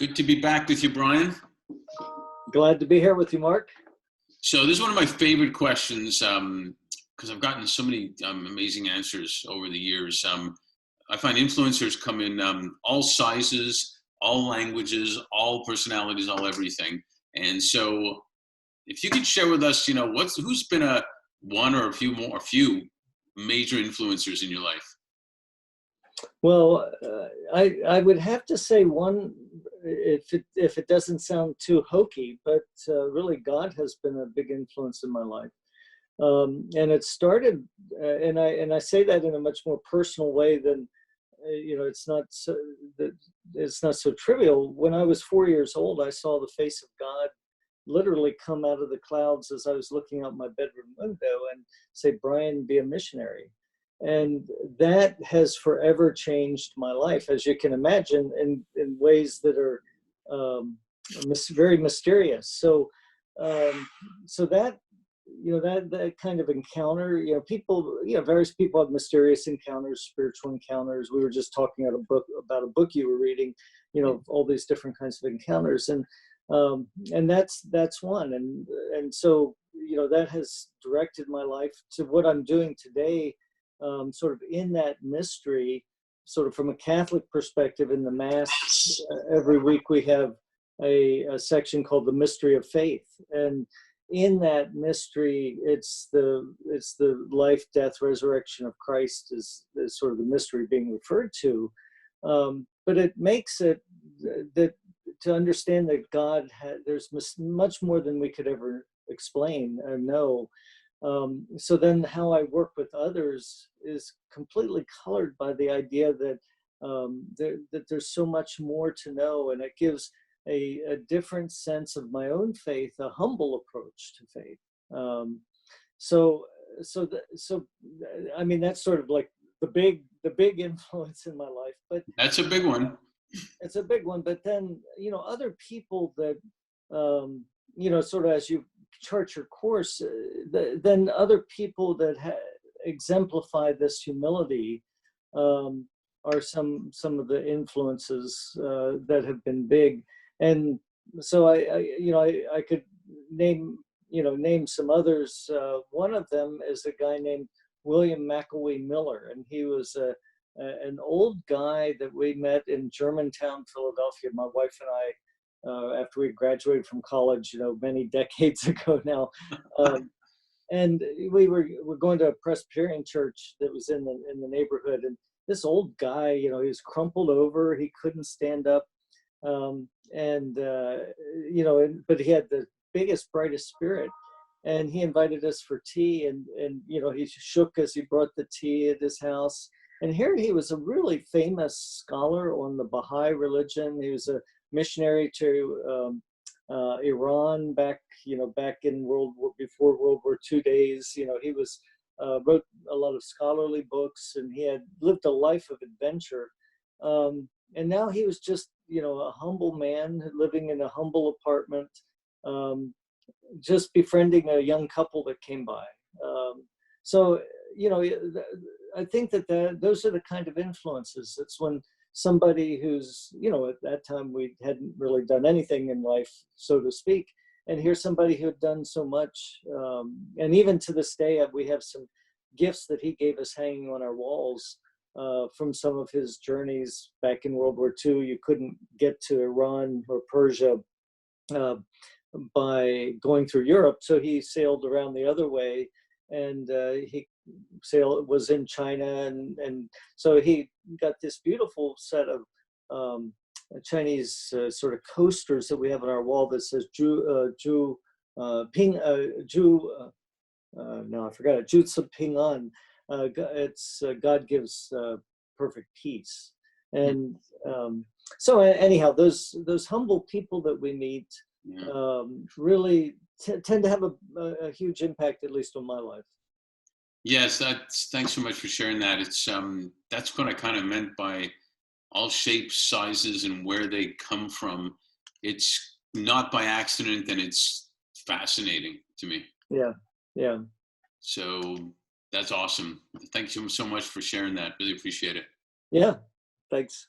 Good to be back with you, Brian. Glad to be here with you, Mark. So this is one of my favorite questions because I've gotten so many amazing answers over the years. I find influencers come in all sizes, all languages, all personalities, all everything. And so if you could share with us, who's been one or a few major influencers in your life? Well, I would have to say one, if it doesn't sound too hokey, but really God has been a big influence in my life. And it started, and I say that in a much more personal way than, it's not so trivial. When I was 4 years old, I saw the face of God literally come out of the clouds as I was looking out my bedroom window and say, "Brian, be a missionary." And that has forever changed my life, as you can imagine, in ways that are very mysterious. So that, that kind of encounter, various people have mysterious encounters, spiritual encounters. We were just talking about a book you were reading, all these different kinds of encounters. And that's one. And so, that has directed my life to what I'm doing today. Sort of in that mystery, sort of from a Catholic perspective in the Mass, every week we have a section called the Mystery of Faith. And in that mystery, it's the life, death, resurrection of Christ is sort of the mystery being referred to. But it makes it that to understand that God, there's much more than we could ever explain or know. So then how I work with others is completely colored by the idea that that there's so much more to know, and it gives a different sense of my own faith, a humble approach to faith. I mean, that's sort of like the big influence in my life. But that's a big one. It's a big one. But then other people that sort of as you chart your course, then other people that exemplify this humility are some of the influences that have been big. And so I could name some others. One of them is a guy named William McElwee Miller, and he was an old guy that we met in Germantown, Philadelphia. My wife and I, after we graduated from college, many decades ago now. And we were going to a Presbyterian church that was in the neighborhood. And this old guy, he was crumpled over. He couldn't stand up. But he had the biggest, brightest spirit. And he invited us for tea. And he shook as he brought the tea at his house. And here he was a really famous scholar on the Baha'i religion. He was a missionary to Iran back in before World War II days. He was wrote a lot of scholarly books, and he had lived a life of adventure. And now he was just a humble man living in a humble apartment, just befriending a young couple that came by. I think that those are the kind of influences. It's when somebody who's, at that time we hadn't really done anything in life, so to speak, and here's somebody who had done so much. And even to this day, we have some gifts that he gave us hanging on our walls from some of his journeys back in World War II. You couldn't get to Iran or Persia by going through Europe, so he sailed around the other way, and he was in China, and so he got this beautiful set of Chinese sort of coasters that we have on our wall that says Ju Ping no, I forgot it, Ju Tzu Ping An. It's God gives perfect peace. And so anyhow, those humble people that we meet really tend to have a huge impact, at least on my life. Yes, thanks so much for sharing that. It's that's what I kind of meant by all shapes, sizes, and where they come from. It's not by accident, and it's fascinating to me. Yeah. So that's awesome. Thank you so much for sharing that. Really appreciate it. Yeah, thanks.